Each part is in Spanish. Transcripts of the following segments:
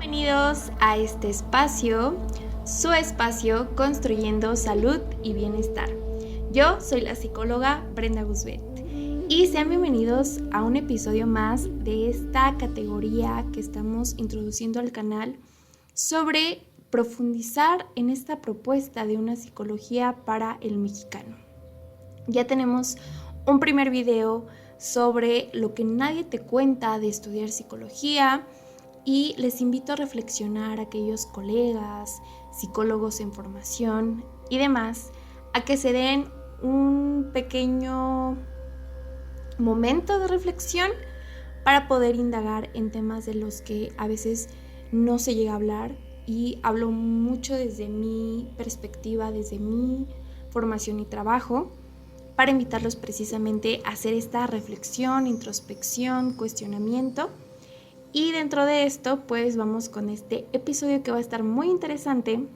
Bienvenidos a este espacio, su espacio Construyendo Salud y Bienestar. Yo soy la psicóloga Brenda Guzbert y sean bienvenidos a un episodio más de esta categoría que estamos introduciendo al canal sobre profundizar en esta propuesta de una psicología para el mexicano. Ya tenemos un primer video sobre lo que nadie te cuenta de estudiar psicología y les invito a reflexionar a aquellos colegas, psicólogos en formación y demás a que se den un pequeño momento de reflexión para poder indagar en temas de los que a veces no se llega a hablar, y hablo mucho desde mi perspectiva, desde mi formación y trabajo, para invitarlos precisamente a hacer esta reflexión, introspección, cuestionamiento. Y dentro de esto, pues vamos con este episodio que va a estar muy interesante,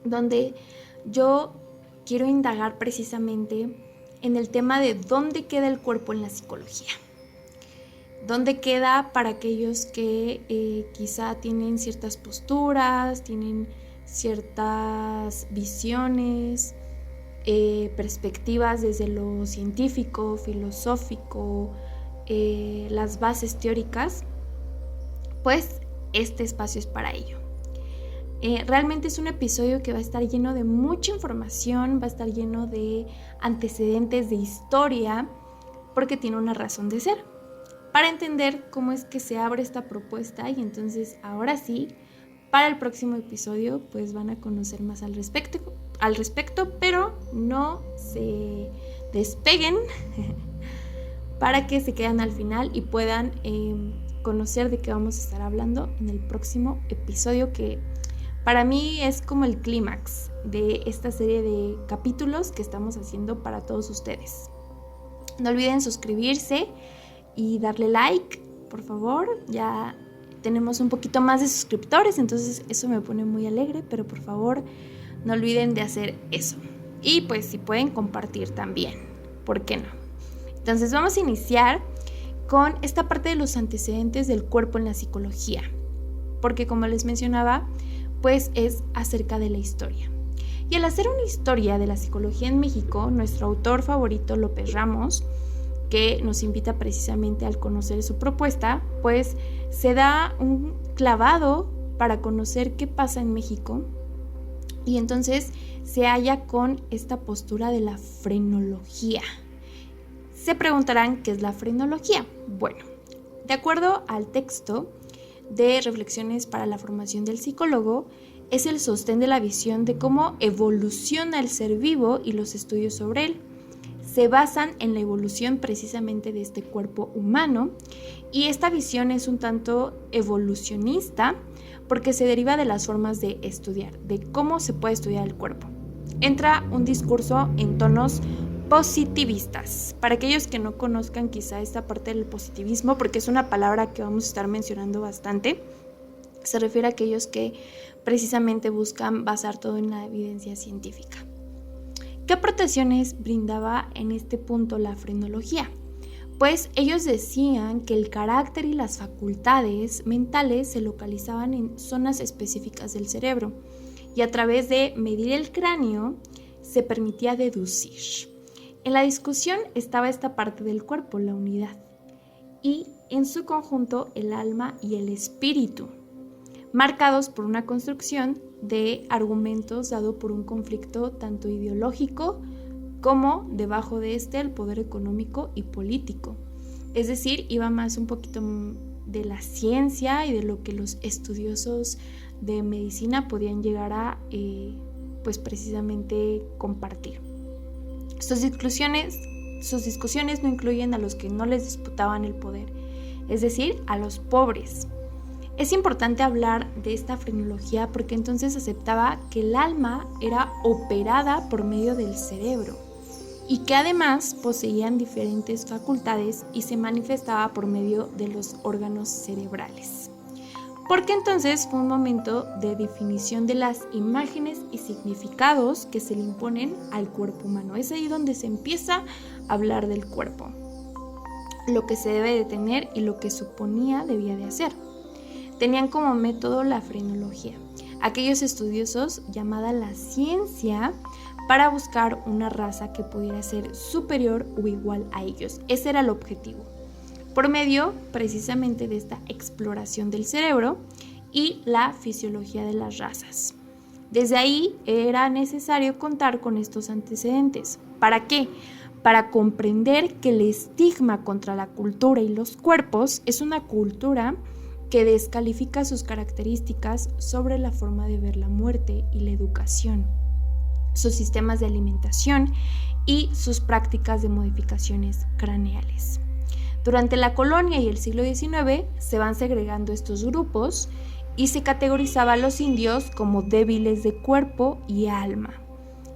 donde yo quiero indagar precisamente en el tema de dónde queda el cuerpo en la psicología. ¿Dónde queda para aquellos que quizá tienen ciertas posturas, tienen ciertas visiones, perspectivas desde lo científico, filosófico, las bases teóricas? Pues este espacio es para ello. Realmente es un episodio que va a estar lleno de mucha información, va a estar lleno de antecedentes, de historia, porque tiene una razón de ser, para entender cómo es que se abre esta propuesta. Y entonces ahora sí, para el próximo episodio pues van a conocer más al respecto, pero no se despeguen para que se queden al final y puedan conocer de qué vamos a estar hablando en el próximo episodio, que para mí es como el clímax de esta serie de capítulos que estamos haciendo para todos ustedes. No olviden suscribirse y darle like, por favor. Ya tenemos un poquito más de suscriptores, entonces eso me pone muy alegre, pero por favor no olviden de hacer eso. Y pues si pueden compartir también, ¿por qué no? Entonces vamos a iniciar con esta parte de los antecedentes del cuerpo en la psicología, porque como les mencionaba, pues es acerca de la historia. Y al hacer una historia de la psicología en México, nuestro autor favorito, López Ramos, que nos invita precisamente al conocer su propuesta, pues se da un clavado para conocer qué pasa en México, y entonces se halla con esta postura de la frenología. Se preguntarán qué es la frenología. Bueno, de acuerdo al texto de Reflexiones para la formación del psicólogo, es el sostén de la visión de cómo evoluciona el ser vivo y los estudios sobre él. Se basan en la evolución precisamente de este cuerpo humano, y esta visión es un tanto evolucionista porque se deriva de las formas de estudiar, de cómo se puede estudiar el cuerpo. Entra un discurso en tonos positivistas. Para aquellos que no conozcan quizá esta parte del positivismo, porque es una palabra que vamos a estar mencionando bastante, se refiere a aquellos que precisamente buscan basar todo en la evidencia científica. ¿Qué aportaciones brindaba en este punto la frenología? Pues ellos decían que el carácter y las facultades mentales se localizaban en zonas específicas del cerebro, y a través de medir el cráneo se permitía deducir. En la discusión estaba esta parte del cuerpo, la unidad, y en su conjunto el alma y el espíritu, marcados por una construcción de argumentos dado por un conflicto tanto ideológico como debajo de el poder económico y político. Es decir, iba más un poquito de la ciencia y de lo que los estudiosos de medicina podían llegar a pues precisamente compartir. Sus discusiones no incluyen a los que no les disputaban el poder, es decir, a los pobres. Es importante hablar de esta frenología porque entonces aceptaba que el alma era operada por medio del cerebro y que además poseían diferentes facultades y se manifestaba por medio de los órganos cerebrales. Porque entonces fue un momento de definición de las imágenes y significados que se le imponen al cuerpo humano. Es ahí donde se empieza a hablar del cuerpo, lo que se debe de tener y lo que suponía debía de hacer. tenían como método la frenología, aquellos estudiosos llamada la ciencia para buscar una raza que pudiera ser superior o igual a ellos. Ese era el objetivo, por medio precisamente de esta exploración del cerebro y la fisiología de las razas. Desde ahí era necesario contar con estos antecedentes. ¿Para qué? Para comprender que el estigma contra la cultura y los cuerpos es una cultura que descalifica sus características sobre la forma de ver la muerte y la educación, sus sistemas de alimentación y sus prácticas de modificaciones craneales. Durante la colonia y el siglo XIX se van segregando estos grupos y se categorizaba a los indios como débiles de cuerpo y alma.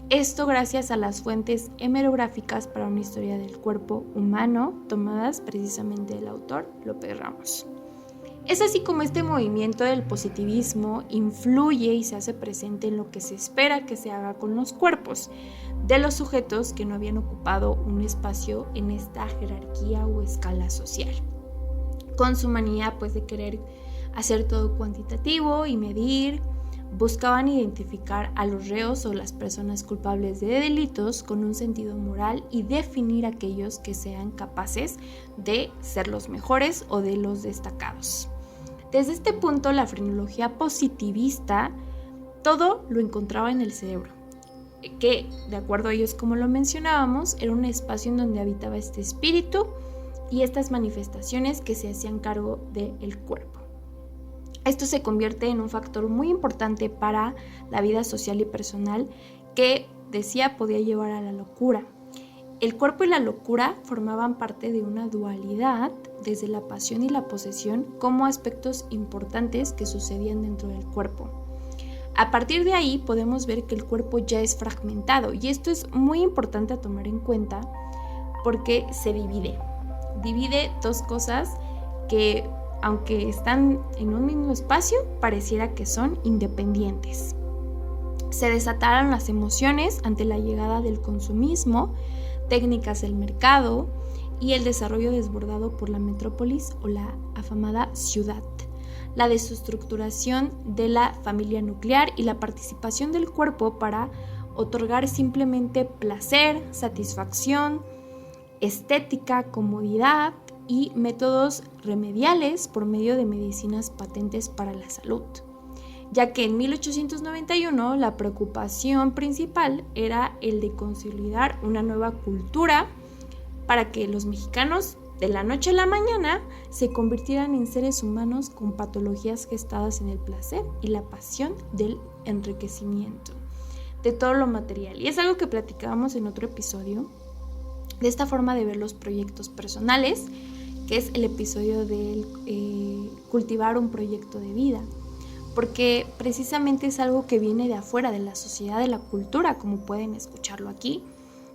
Esto gracias a las fuentes hemerográficas para una historia del cuerpo humano, tomadas precisamente del autor López Ramos. Es así como este movimiento del positivismo influye y se hace presente en lo que se espera que se haga con los cuerpos de los sujetos que no habían ocupado un espacio en esta jerarquía o escala social, con su manía pues de querer hacer todo cuantitativo y medir. Buscaban identificar a los reos o las personas culpables de delitos con un sentido moral y definir a aquellos que sean capaces de ser los mejores o de los destacados. Desde este punto, la frenología positivista todo lo encontraba en el cerebro, que, de acuerdo a ellos, como lo mencionábamos, era un espacio en donde habitaba este espíritu y estas manifestaciones que se hacían cargo del cuerpo. Esto se convierte en un factor muy importante para la vida social y personal que, decía, podía llevar a la locura. El cuerpo y la locura formaban parte de una dualidad desde la pasión y la posesión como aspectos importantes que sucedían dentro del cuerpo. A partir de ahí podemos ver que el cuerpo ya es fragmentado y esto es muy importante a tomar en cuenta porque se divide dos cosas que, aunque están en un mismo espacio, pareciera que son independientes. Se desataron las emociones ante la llegada del consumismo, técnicas del mercado y el desarrollo desbordado por la metrópolis o la afamada ciudad, la desestructuración de la familia nuclear y la participación del cuerpo para otorgar simplemente placer, satisfacción, estética, comodidad y métodos remediales por medio de medicinas patentes para la salud, ya que en 1891 la preocupación principal era el de consolidar una nueva cultura para que los mexicanos de la noche a la mañana se convirtieran en seres humanos con patologías gestadas en el placer y la pasión del enriquecimiento de todo lo material. Y es algo que platicábamos en otro episodio, de esta forma de ver los proyectos personales, que es el episodio de cultivar un proyecto de vida, porque precisamente es algo que viene de afuera, de la sociedad, de la cultura, como pueden escucharlo aquí,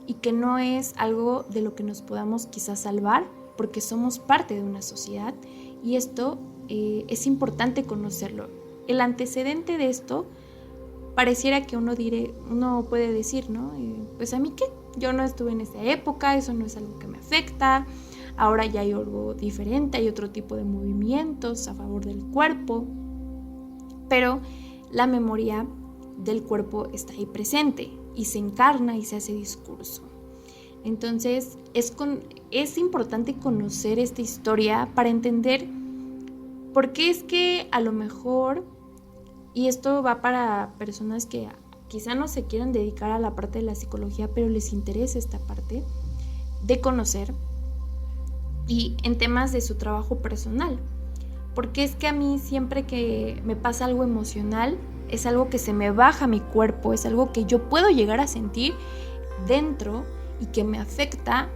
y que no es algo de lo que nos podamos quizás salvar, porque somos parte de una sociedad, y esto es importante conocerlo. El antecedente de esto pareciera que uno puede decir, ¿no? Pues a mí qué, yo no estuve en esa época, eso no es algo que me afecta, ahora ya hay algo diferente, hay otro tipo de movimientos a favor del cuerpo, pero la memoria del cuerpo está ahí presente y se encarna y se hace discurso. Entonces es importante conocer esta historia para entender por qué es que a lo mejor, y esto va para personas que quizá no se quieran dedicar a la parte de la psicología, pero les interesa esta parte de conocer y en temas de su trabajo personal. Porque es que a mí siempre que me pasa algo emocional, es algo que se me baja mi cuerpo, es algo que yo puedo llegar a sentir dentro y que me afecta,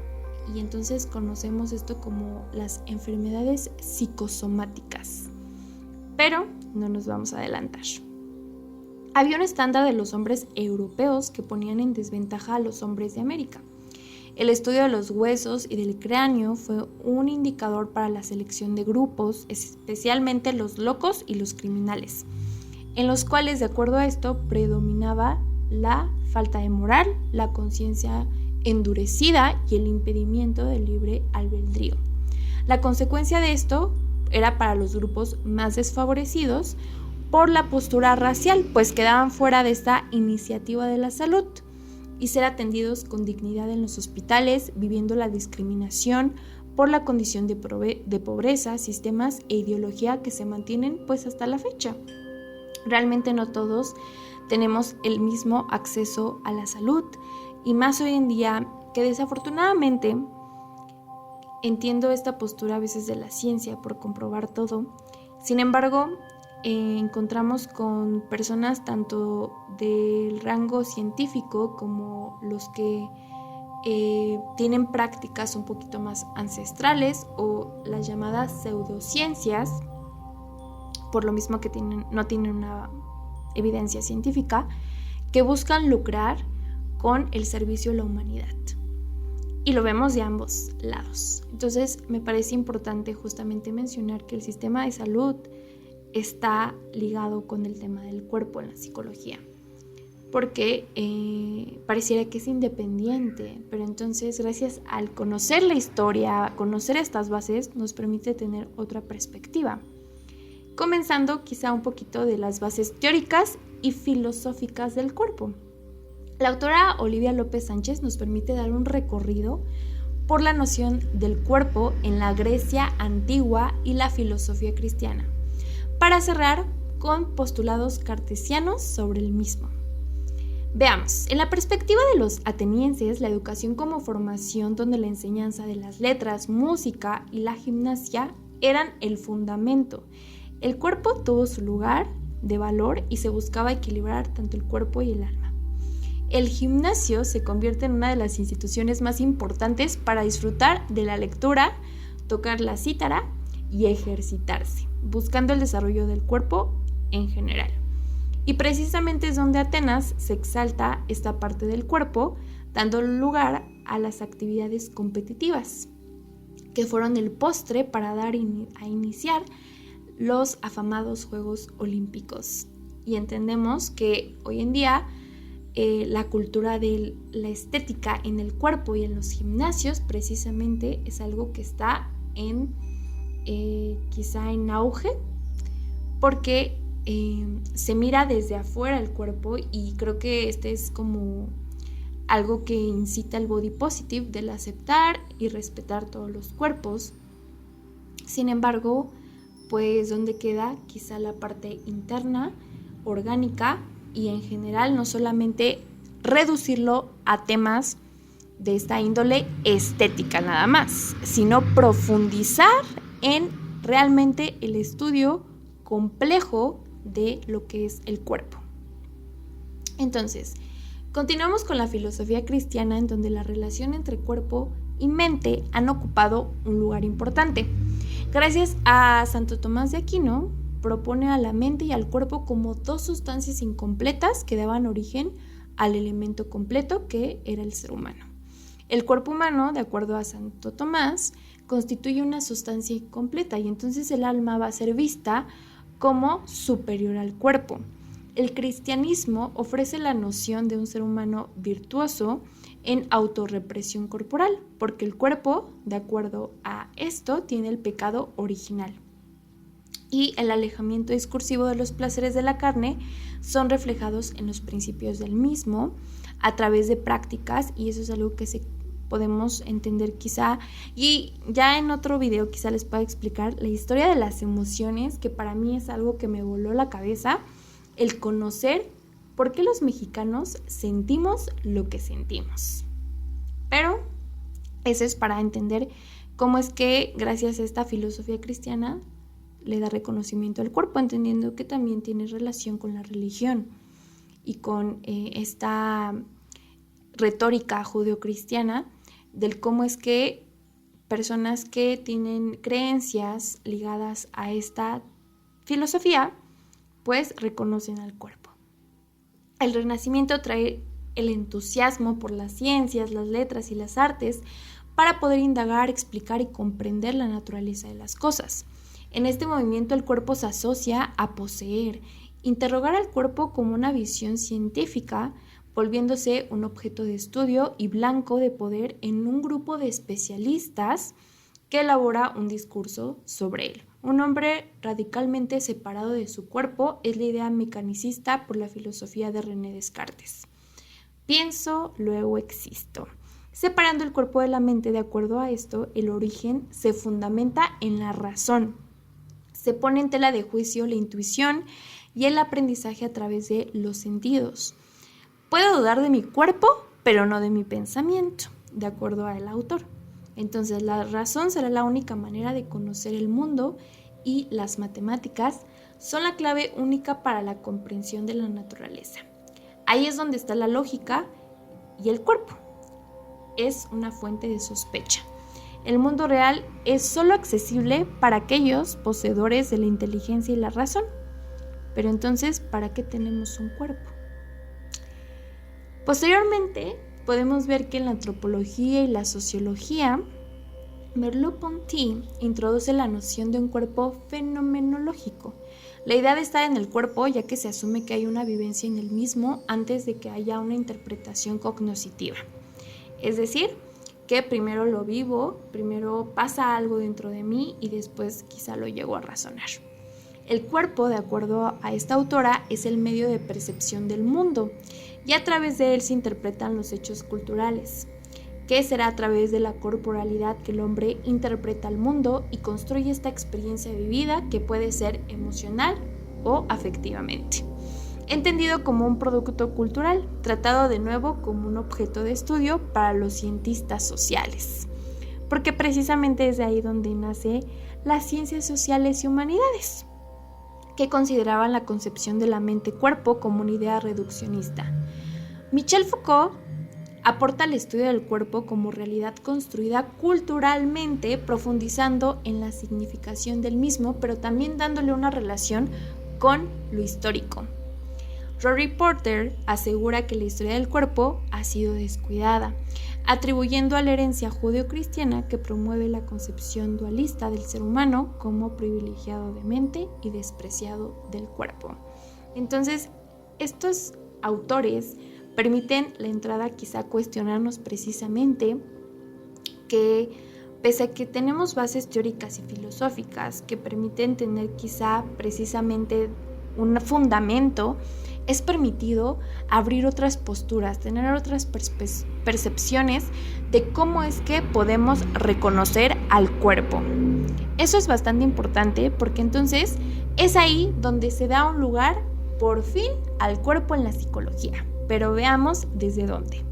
y entonces conocemos esto como las enfermedades psicosomáticas. Pero no nos vamos a adelantar. Había un estándar de los hombres europeos que ponían en desventaja a los hombres de América. El estudio de los huesos y del cráneo fue un indicador para la selección de grupos, especialmente los locos y los criminales, en los cuales, de acuerdo a esto, predominaba la falta de moral, la conciencia endurecida y el impedimento del libre albedrío. La consecuencia de esto, era para los grupos más desfavorecidos por la postura racial, pues quedaban fuera de esta iniciativa de la salud, y ser atendidos con dignidad en los hospitales, viviendo la discriminación por la condición de pobreza, sistemas e ideología que se mantienen pues hasta la fecha. Realmente no todos tenemos el mismo acceso a la salud, y más hoy en día que desafortunadamente entiendo esta postura a veces de la ciencia por comprobar todo. Sin embargo, encontramos con personas tanto del rango científico como los que tienen prácticas un poquito más ancestrales o las llamadas pseudociencias, por lo mismo que no tienen una evidencia científica, que buscan lucrar con el servicio a la humanidad. Y lo vemos de ambos lados. Entonces me parece importante justamente mencionar que el sistema de salud está ligado con el tema del cuerpo en la psicología, porque pareciera que es independiente, pero entonces gracias al conocer la historia, conocer estas bases, nos permite tener otra perspectiva. Comenzando quizá un poquito de las bases teóricas y filosóficas del cuerpo. La autora Olivia López Sánchez nos permite dar un recorrido por la noción del cuerpo en la Grecia antigua y la filosofía cristiana, para cerrar con postulados cartesianos sobre el mismo. Veamos, en la perspectiva de los atenienses, la educación como formación donde la enseñanza de las letras, música y la gimnasia eran el fundamento. El cuerpo tuvo su lugar de valor y se buscaba equilibrar tanto el cuerpo y el alma. El gimnasio se convierte en una de las instituciones más importantes para disfrutar de la lectura, tocar la cítara y ejercitarse, buscando el desarrollo del cuerpo en general. Y precisamente es donde Atenas se exalta esta parte del cuerpo, dando lugar a las actividades competitivas, que fueron el postre para dar a iniciar los afamados Juegos Olímpicos. Y entendemos que hoy en día la cultura de la estética en el cuerpo y en los gimnasios precisamente es algo que está quizá en auge, porque se mira desde afuera el cuerpo, y creo que este es como algo que incita al body positive, del aceptar y respetar todos los cuerpos. Sin embargo, pues ¿dónde queda quizá la parte interna, orgánica, y en general no solamente reducirlo a temas de esta índole estética nada más, sino profundizar en realmente el estudio complejo de lo que es el cuerpo? Entonces, continuamos con la filosofía cristiana, en donde la relación entre cuerpo y mente han ocupado un lugar importante. Gracias a Santo Tomás de Aquino, propone a la mente y al cuerpo como dos sustancias incompletas que daban origen al elemento completo que era el ser humano. El cuerpo humano, de acuerdo a Santo Tomás, constituye una sustancia incompleta, y entonces el alma va a ser vista como superior al cuerpo. El cristianismo ofrece la noción de un ser humano virtuoso en autorrepresión corporal, porque el cuerpo, de acuerdo a esto, tiene el pecado original. Y el alejamiento discursivo de los placeres de la carne son reflejados en los principios del mismo a través de prácticas, y eso es algo que podemos entender quizá, y ya en otro video quizá les pueda explicar la historia de las emociones, que para mí es algo que me voló la cabeza, el conocer por qué los mexicanos sentimos lo que sentimos. Pero eso es para entender cómo es que gracias a esta filosofía cristiana le da reconocimiento al cuerpo, entendiendo que también tiene relación con la religión y con esta retórica judeocristiana del cómo es que personas que tienen creencias ligadas a esta filosofía pues reconocen al cuerpo. El Renacimiento trae el entusiasmo por las ciencias, las letras y las artes para poder indagar, explicar y comprender la naturaleza de las cosas. En este movimiento el cuerpo se asocia a poseer, interrogar al cuerpo como una visión científica, volviéndose un objeto de estudio y blanco de poder en un grupo de especialistas que elabora un discurso sobre él. Un hombre radicalmente separado de su cuerpo es la idea mecanicista por la filosofía de René Descartes. Pienso, luego existo. Separando el cuerpo de la mente, de acuerdo a esto, el origen se fundamenta en la razón. Se pone en tela de juicio la intuición y el aprendizaje a través de los sentidos. Puedo dudar de mi cuerpo, pero no de mi pensamiento, de acuerdo al autor. Entonces, la razón será la única manera de conocer el mundo y las matemáticas son la clave única para la comprensión de la naturaleza. Ahí es donde está la lógica y el cuerpo es una fuente de sospecha. El mundo real es solo accesible para aquellos poseedores de la inteligencia y la razón. Pero entonces, ¿para qué tenemos un cuerpo? Posteriormente, podemos ver que en la antropología y la sociología, Merleau-Ponty introduce la noción de un cuerpo fenomenológico. La idea de estar en el cuerpo, ya que se asume que hay una vivencia en el mismo antes de que haya una interpretación cognoscitiva. Es decir, que primero lo vivo, primero pasa algo dentro de mí y después quizá lo llego a razonar. El cuerpo, de acuerdo a esta autora, es el medio de percepción del mundo y a través de él se interpretan los hechos culturales, que será a través de la corporalidad que el hombre interpreta al mundo y construye esta experiencia vivida que puede ser emocional o afectivamente. Entendido como un producto cultural, tratado de nuevo como un objeto de estudio para los cientistas sociales, porque precisamente es de ahí donde nace las ciencias sociales y humanidades, que consideraban la concepción de la mente-cuerpo como una idea reduccionista. Michel Foucault aporta el estudio del cuerpo como realidad construida culturalmente, profundizando en la significación del mismo, pero también dándole una relación con lo histórico. Rory Porter asegura que la historia del cuerpo ha sido descuidada, atribuyendo a la herencia judeocristiana que promueve la concepción dualista del ser humano como privilegiado de mente y despreciado del cuerpo. Entonces, estos autores permiten la entrada quizá a cuestionarnos precisamente que pese a que tenemos bases teóricas y filosóficas que permiten tener quizá precisamente un fundamento, es permitido abrir otras posturas, tener otras percepciones de cómo es que podemos reconocer al cuerpo. Eso es bastante importante porque entonces es ahí donde se da un lugar, por fin, al cuerpo en la psicología. Pero veamos desde dónde.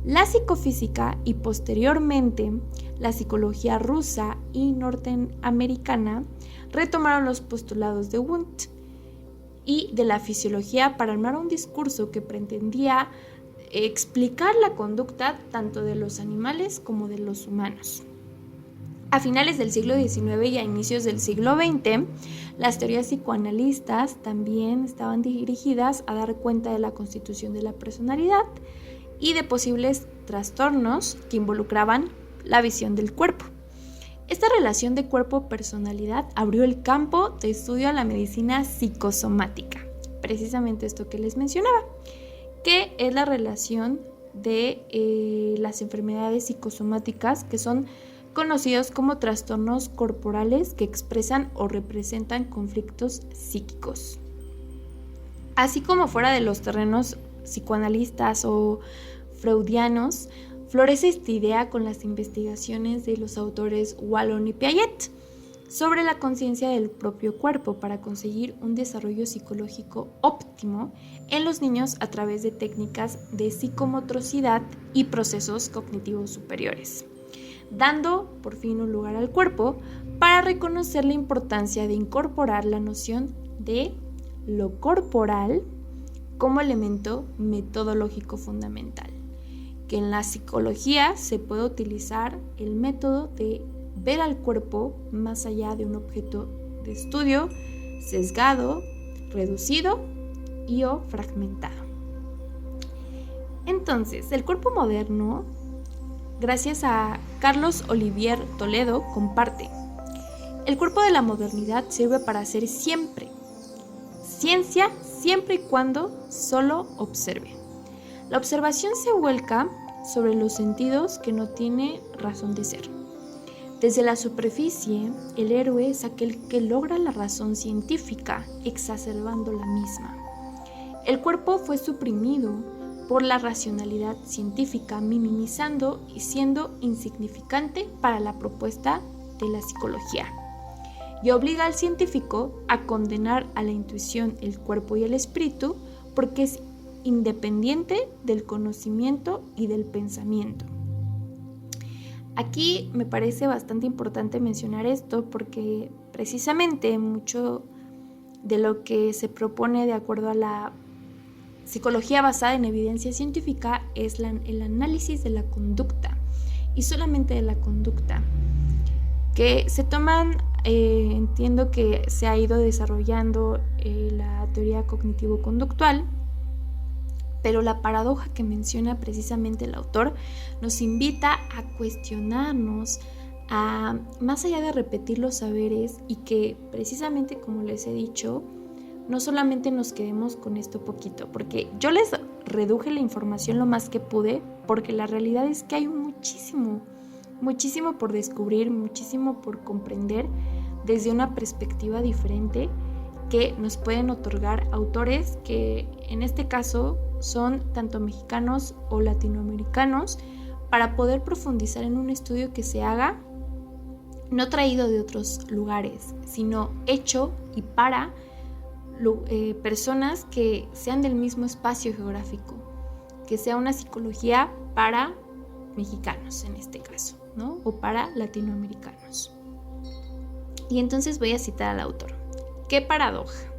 La psicofísica y posteriormente la psicología rusa y norteamericana retomaron los postulados de Wundt y de la fisiología para armar un discurso que pretendía explicar la conducta tanto de los animales como de los humanos. A finales del siglo XIX y a inicios del siglo XX, las teorías psicoanalistas también estaban dirigidas a dar cuenta de la constitución de la personalidad y de posibles trastornos que involucraban la visión del cuerpo. Esta relación de cuerpo-personalidad abrió el campo de estudio a la medicina psicosomática, precisamente esto que les mencionaba, que es la relación de las enfermedades psicosomáticas que son conocidos como trastornos corporales que expresan o representan conflictos psíquicos. Así como fuera de los terrenos psicoanalistas o freudianos, florece esta idea con las investigaciones de los autores Wallon y Piaget sobre la conciencia del propio cuerpo para conseguir un desarrollo psicológico óptimo en los niños a través de técnicas de psicomotricidad y procesos cognitivos superiores, dando por fin un lugar al cuerpo para reconocer la importancia de incorporar la noción de lo corporal como elemento metodológico fundamental, que en la psicología se puede utilizar el método de ver al cuerpo más allá de un objeto de estudio sesgado, reducido y o fragmentado. Entonces, el cuerpo moderno, gracias a Carlos Olivier Toledo, comparte: el cuerpo de la modernidad sirve para hacer siempre ciencia, siempre y cuando solo observe. La observación se vuelca sobre los sentidos que no tiene razón de ser. Desde la superficie, el héroe es aquel que logra la razón científica, exacerbando la misma. El cuerpo fue suprimido por la racionalidad científica, minimizando y siendo insignificante para la propuesta de la psicología. Y obliga al científico a condenar a la intuición, el cuerpo y el espíritu porque es independiente del conocimiento y del pensamiento. Aquí me parece bastante importante mencionar esto porque precisamente mucho de lo que se propone de acuerdo a la psicología basada en evidencia científica es el análisis de la conducta y solamente de la conducta, que se toman, entiendo que se ha ido desarrollando la teoría cognitivo-conductual, pero la paradoja que menciona precisamente el autor nos invita a cuestionarnos, más allá de repetir los saberes y que precisamente como les he dicho, no solamente nos quedemos con esto poquito, porque yo les reduje la información lo más que pude, porque la realidad es que hay muchísimo por descubrir, muchísimo por comprender desde una perspectiva diferente que nos pueden otorgar autores que en este caso son tanto mexicanos o latinoamericanos, para poder profundizar en un estudio que se haga no traído de otros lugares, sino hecho y para personas que sean del mismo espacio geográfico, que sea una psicología para mexicanos en este caso, ¿no? O para latinoamericanos. Y entonces voy a citar al autor. ¡Qué paradoja!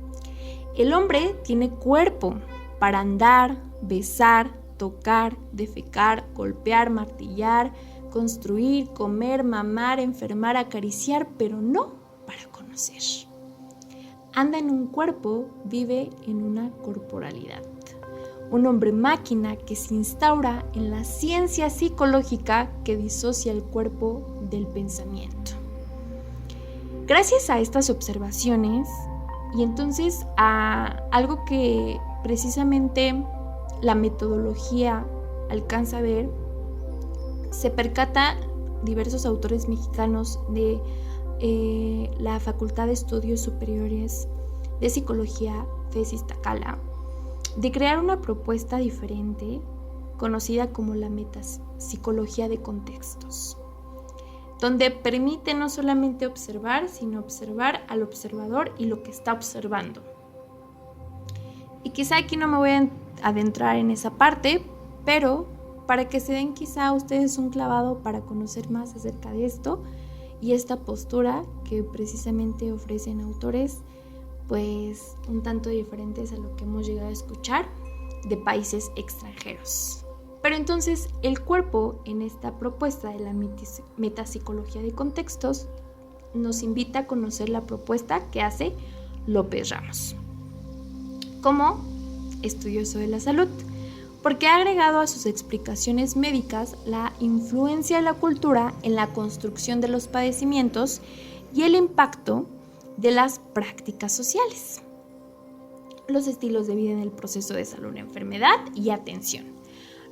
El hombre tiene cuerpo para andar, besar, tocar, defecar, golpear, martillar, construir, comer, mamar, enfermar, acariciar, pero no para conocer. Anda en un cuerpo, vive en una corporalidad. Un hombre máquina que se instaura en la ciencia psicológica que disocia el cuerpo del pensamiento. Gracias a estas observaciones y entonces a algo que precisamente la metodología alcanza a ver, se percata diversos autores mexicanos de la Facultad de Estudios Superiores de Psicología FES Iztacala, de crear una propuesta diferente conocida como la metapsicología de contextos, donde permite no solamente observar, sino observar al observador y lo que está observando. Y quizá aquí no me voy a adentrar en esa parte, pero para que se den quizá a ustedes un clavado para conocer más acerca de esto y esta postura que precisamente ofrecen autores, pues un tanto diferentes a lo que hemos llegado a escuchar de países extranjeros. Pero entonces el cuerpo en esta propuesta de la metapsicología de contextos nos invita a conocer la propuesta que hace López Ramos como estudioso de la salud, porque ha agregado a sus explicaciones médicas la influencia de la cultura en la construcción de los padecimientos y el impacto de las prácticas sociales, los estilos de vida en el proceso de salud, enfermedad y atención,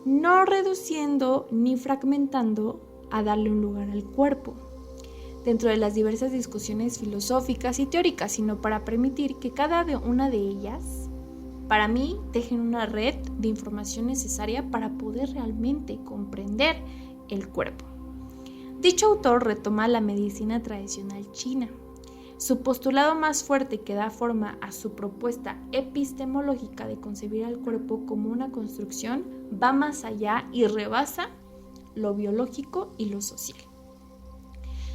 no reduciendo ni fragmentando a darle un lugar al cuerpo dentro de las diversas discusiones filosóficas y teóricas, sino para permitir que cada una de ellas, para mí, tejen una red de información necesaria para poder realmente comprender el cuerpo. Dicho autor retoma la medicina tradicional china. Su postulado más fuerte que da forma a su propuesta epistemológica de concebir al cuerpo como una construcción va más allá y rebasa lo biológico y lo social.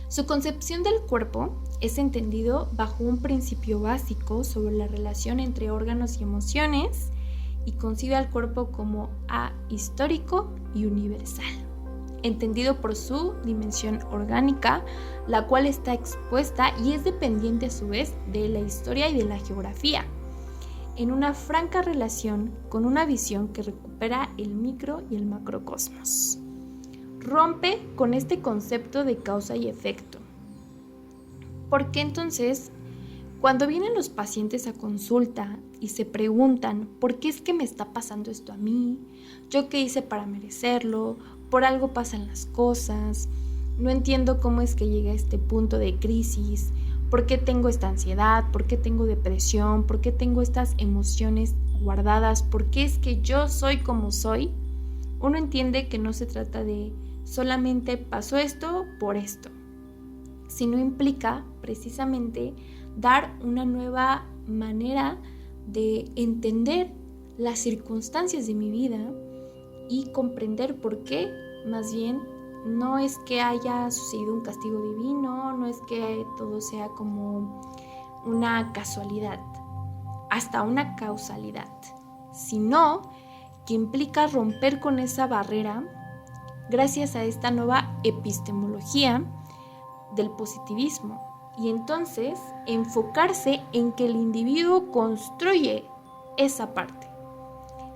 Su concepción del cuerpo es entendido bajo un principio básico sobre la relación entre órganos y emociones y concibe al cuerpo como ahistórico y universal, entendido por su dimensión orgánica, la cual está expuesta y es dependiente a su vez de la historia y de la geografía, en una franca relación con una visión que recupera el micro y el macrocosmos. Rompe con este concepto de causa y efecto. Porque entonces, cuando vienen los pacientes a consulta y se preguntan ¿por qué es que me está pasando esto a mí? ¿Yo qué hice para merecerlo? ¿Por algo pasan las cosas? no entiendo cómo es que llegué a este punto de crisis, por qué tengo esta ansiedad, por qué tengo depresión, por qué tengo estas emociones guardadas, por qué es que yo soy como soy, uno entiende que no se trata de solamente pasó esto por esto, sino implica precisamente dar una nueva manera de entender las circunstancias de mi vida y comprender por qué. Más bien, no es que haya sucedido un castigo divino, no es que todo sea como una casualidad, hasta una causalidad, sino que implica romper con esa barrera gracias a esta nueva epistemología del positivismo y entonces enfocarse en que el individuo construye esa parte,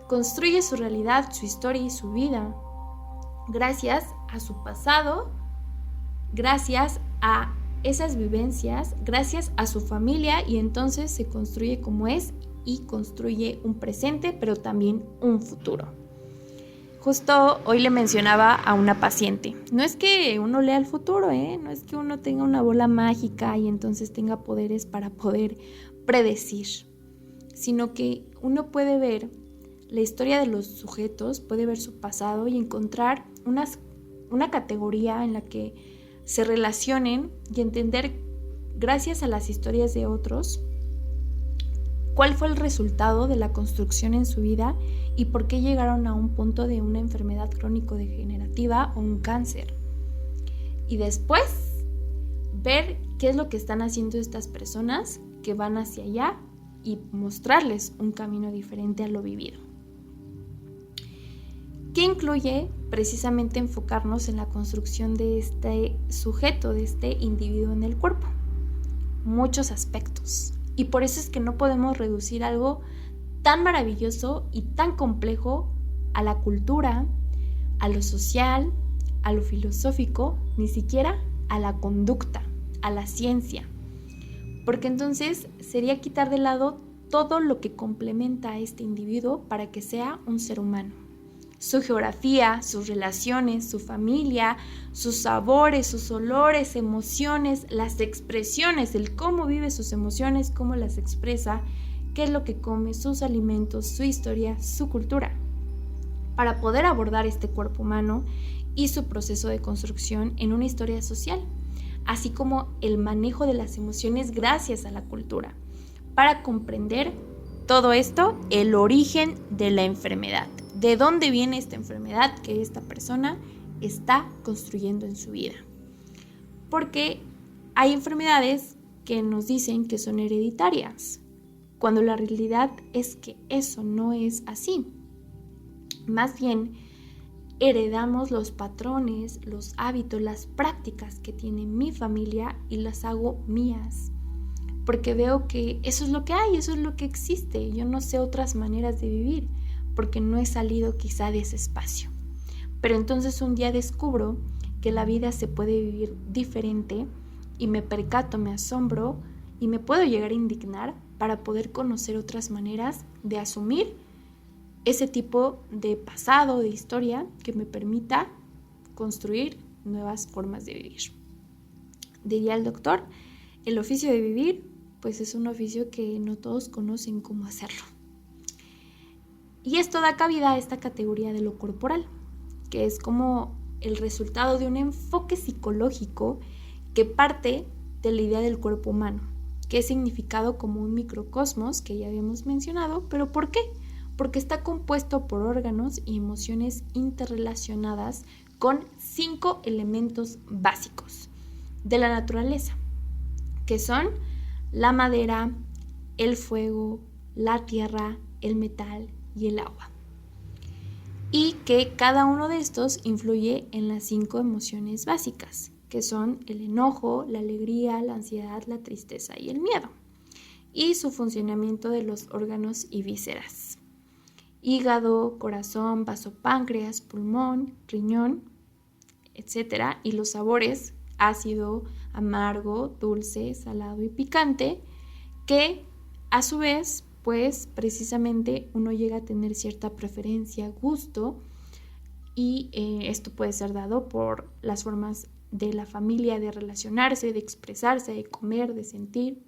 construye su realidad, su historia y su vida gracias a su pasado, gracias a esas vivencias, gracias a su familia y entonces se construye como es y construye un presente pero también un futuro. Justo hoy le mencionaba a una paciente, no es que uno lea el futuro, no es que uno tenga una bola mágica y entonces tenga poderes para poder predecir, sino que uno puede ver la historia de los sujetos, puede ver su pasado y encontrar una categoría en la que se relacionen y entender, gracias a las historias de otros, cuál fue el resultado de la construcción en su vida y por qué llegaron a un punto de una enfermedad crónico-degenerativa o un cáncer. Y después, ver qué es lo que están haciendo estas personas que van hacia allá y mostrarles un camino diferente a lo vivido. ¿Qué incluye precisamente enfocarnos en la construcción de este sujeto, de este individuo en el cuerpo? Muchos aspectos. Y por eso es que no podemos reducir algo tan maravilloso y tan complejo a la cultura, a lo social, a lo filosófico, ni siquiera a la conducta, a la ciencia. Porque entonces sería quitar de lado todo lo que complementa a este individuo para que sea un ser humano. Su geografía, sus relaciones, su familia, sus sabores, sus olores, emociones, las expresiones, el cómo vive sus emociones, cómo las expresa, qué es lo que come, sus alimentos, su historia, su cultura. Para poder abordar este cuerpo humano y su proceso de construcción en una historia social, así como el manejo de las emociones gracias a la cultura, para comprender todo esto, el origen de la enfermedad. ¿De dónde viene esta enfermedad que esta persona está construyendo en su vida? Porque hay enfermedades que nos dicen que son hereditarias, cuando la realidad es que eso no es así. Más bien, heredamos los patrones, los hábitos, las prácticas que tiene mi familia y las hago mías. Porque veo que eso es lo que hay, eso es lo que existe. Yo no sé otras maneras de vivir, porque no he salido quizá de ese espacio. Pero entonces un día descubro que la vida se puede vivir diferente y me percato, me asombro y me puedo llegar a indignar para poder conocer otras maneras de asumir ese tipo de pasado, de historia que me permita construir nuevas formas de vivir. Diría el doctor, el oficio de vivir pues es un oficio que no todos conocen cómo hacerlo. Y esto da cabida a esta categoría de lo corporal, que es como el resultado de un enfoque psicológico que parte de la idea del cuerpo humano, que es significado como un microcosmos que ya habíamos mencionado, pero ¿por qué? Porque está compuesto por órganos y emociones interrelacionadas con 5 elementos básicos de la naturaleza, que son la madera, el fuego, la tierra, el metal y el agua. Y que cada uno de estos influye en las 5 emociones básicas, que son el enojo, la alegría, la ansiedad, la tristeza y el miedo, y su funcionamiento de los órganos y vísceras: hígado, corazón, vaso, páncreas, pulmón, riñón, etc. Y los sabores: ácido, amargo, dulce, salado y picante, que a su vez, pues precisamente uno llega a tener cierta preferencia, gusto, y esto puede ser dado por las formas de la familia, de relacionarse, de expresarse, de comer, de sentir.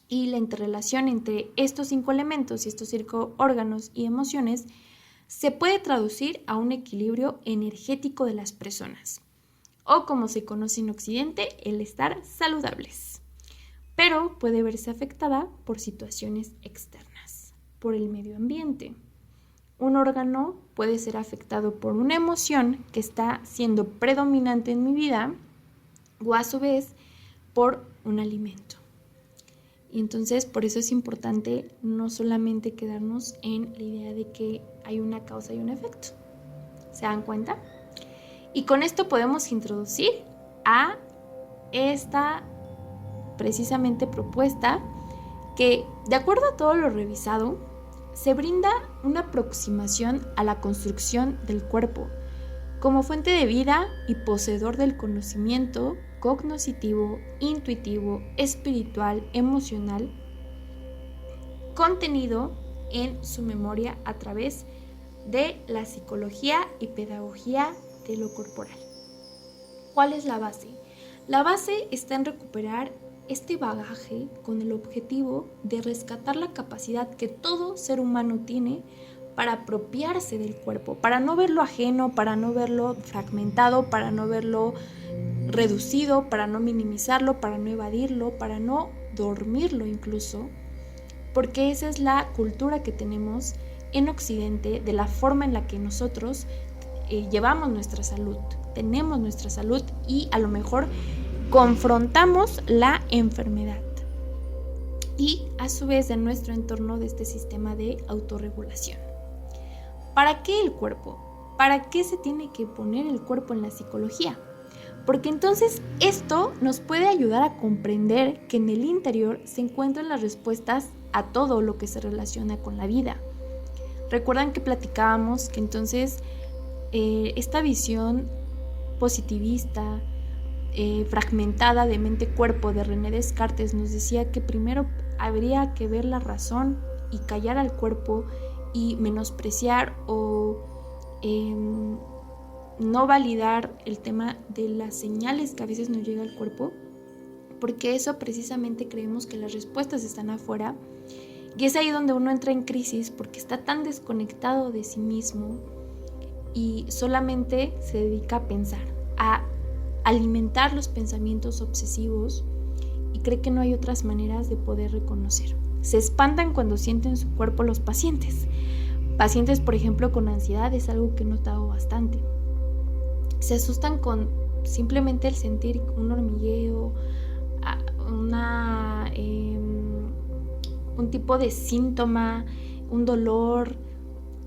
Y la interrelación entre estos 5 elementos y estos 5 órganos y emociones se puede traducir a un equilibrio energético de las personas, o como se conoce en Occidente, el estar saludables. Pero puede verse afectada por situaciones externas, por el medio ambiente. Un órgano puede ser afectado por una emoción que está siendo predominante en mi vida, o a su vez por un alimento. Y entonces por eso es importante no solamente quedarnos en la idea de que hay una causa y un efecto. ¿Se dan cuenta? Y con esto podemos introducir a esta precisamente propuesta que, de acuerdo a todo lo revisado, se brinda una aproximación a la construcción del cuerpo como fuente de vida y poseedor del conocimiento cognoscitivo, intuitivo, espiritual, emocional, contenido en su memoria a través de la psicología y pedagogía de lo corporal. ¿Cuál es la base? La base está en recuperar este bagaje con el objetivo de rescatar la capacidad que todo ser humano tiene para apropiarse del cuerpo, para no verlo ajeno, para no verlo fragmentado, para no verlo reducido, para no minimizarlo, para no evadirlo, para no dormirlo incluso, porque esa es la cultura que tenemos en Occidente de la forma en la que nosotros llevamos nuestra salud, tenemos nuestra salud y a lo mejor confrontamos la enfermedad y a su vez de nuestro entorno de este sistema de autorregulación. ¿Para qué el cuerpo? ¿Para qué se tiene que poner el cuerpo en la psicología? Porque entonces esto nos puede ayudar a comprender que en el interior se encuentran las respuestas a todo lo que se relaciona con la vida. Recuerdan que platicábamos que entonces esta visión positivista, fragmentada de mente-cuerpo de René Descartes nos decía que primero habría que ver la razón y callar al cuerpo y menospreciar o no validar el tema de las señales que a veces nos llega al cuerpo, porque eso precisamente creemos que las respuestas están afuera y es ahí donde uno entra en crisis porque está tan desconectado de sí mismo y solamente se dedica a pensar, a alimentar los pensamientos obsesivos y cree que no hay otras maneras de poder reconocer. Se espantan cuando sienten su cuerpo los pacientes. Pacientes, por ejemplo, con ansiedad es algo que he notado bastante. Se asustan con simplemente el sentir un hormigueo, un tipo de síntoma, un dolor.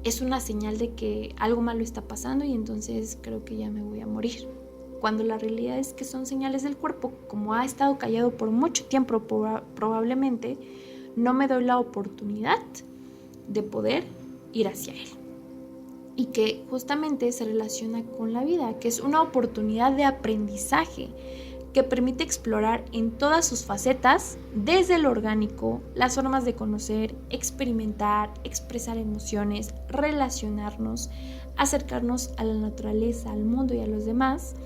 Es una señal de que algo malo está pasando y entonces creo que ya me voy a morir. Cuando la realidad es que son señales del cuerpo, como ha estado callado por mucho tiempo probablemente, no me doy la oportunidad de poder ir hacia él. Y que justamente se relaciona con la vida, que es una oportunidad de aprendizaje que permite explorar en todas sus facetas, desde lo orgánico, las formas de conocer, experimentar, expresar emociones, relacionarnos, acercarnos a la naturaleza, al mundo y a los demás,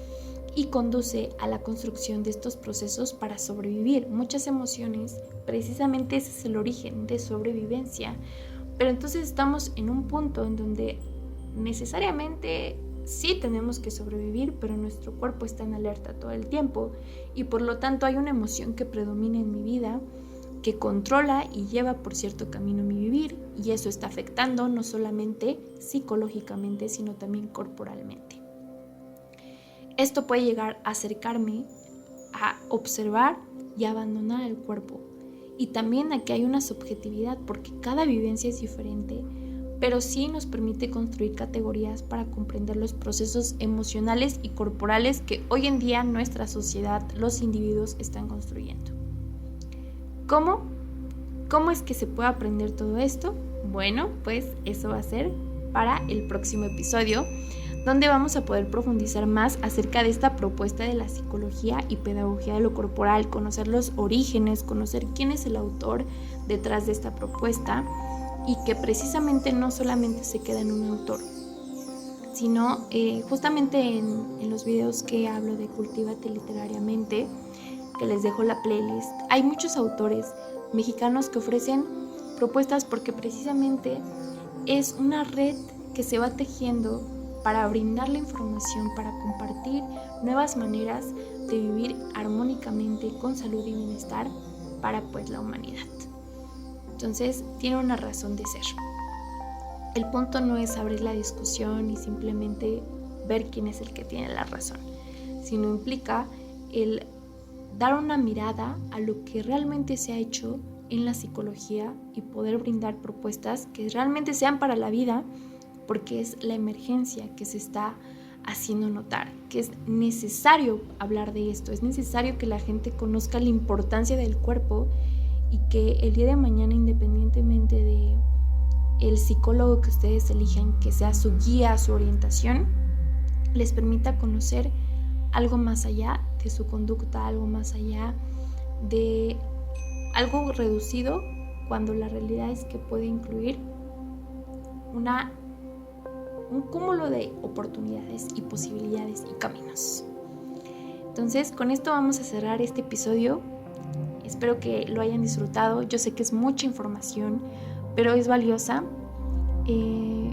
y conduce a la construcción de estos procesos para sobrevivir. Muchas emociones, precisamente ese es el origen de sobrevivencia, pero entonces estamos en un punto en donde necesariamente sí tenemos que sobrevivir, pero nuestro cuerpo está en alerta todo el tiempo y por lo tanto hay una emoción que predomina en mi vida, que controla y lleva por cierto camino mi vivir, y eso está afectando no solamente psicológicamente, sino también corporalmente. Esto puede llegar a acercarme a observar y abandonar el cuerpo, y también a que hay una subjetividad, porque cada vivencia es diferente, pero sí nos permite construir categorías para comprender los procesos emocionales y corporales que hoy en día nuestra sociedad, los individuos están construyendo. ¿Cómo? ¿Cómo es que se puede aprender todo esto? Bueno, pues eso va a ser para el próximo episodio, donde vamos a poder profundizar más acerca de esta propuesta de la psicología y pedagogía de lo corporal, conocer los orígenes, conocer quién es el autor detrás de esta propuesta, y que precisamente no solamente se queda en un autor. sino justamente en los videos que hablo de Cultívate Literariamente, que les dejo la playlist, hay muchos autores mexicanos que ofrecen propuestas porque precisamente es una red que se va tejiendo para brindar la información, para compartir nuevas maneras de vivir armónicamente con salud y bienestar para pues la humanidad. Entonces tiene una razón de ser. El punto no es abrir la discusión y simplemente ver quién es el que tiene la razón, sino implica el dar una mirada a lo que realmente se ha hecho en la psicología y poder brindar propuestas que realmente sean para la vida, porque es la emergencia que se está haciendo notar, que es necesario hablar de esto, es necesario que la gente conozca la importancia del cuerpo y que el día de mañana, independientemente de el psicólogo que ustedes elijan, que sea su guía, su orientación, les permita conocer algo más allá de su conducta, algo más allá de algo reducido, cuando la realidad es que puede incluir un cúmulo de oportunidades y posibilidades y caminos. Entonces, con esto vamos a cerrar este episodio. Espero que lo hayan disfrutado. Yo sé que es mucha información, pero es valiosa.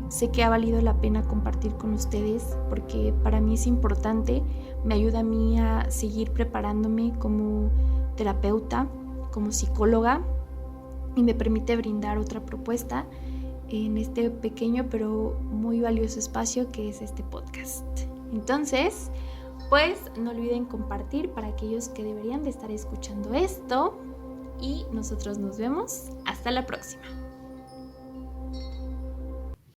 Sé que ha valido la pena compartir con ustedes porque para mí es importante, me ayuda a mí a seguir preparándome como terapeuta, como psicóloga, y me permite brindar otra propuesta en este pequeño pero muy valioso espacio que es este podcast. Entonces, pues no olviden compartir para aquellos que deberían de estar escuchando esto, y nosotros nos vemos hasta la próxima.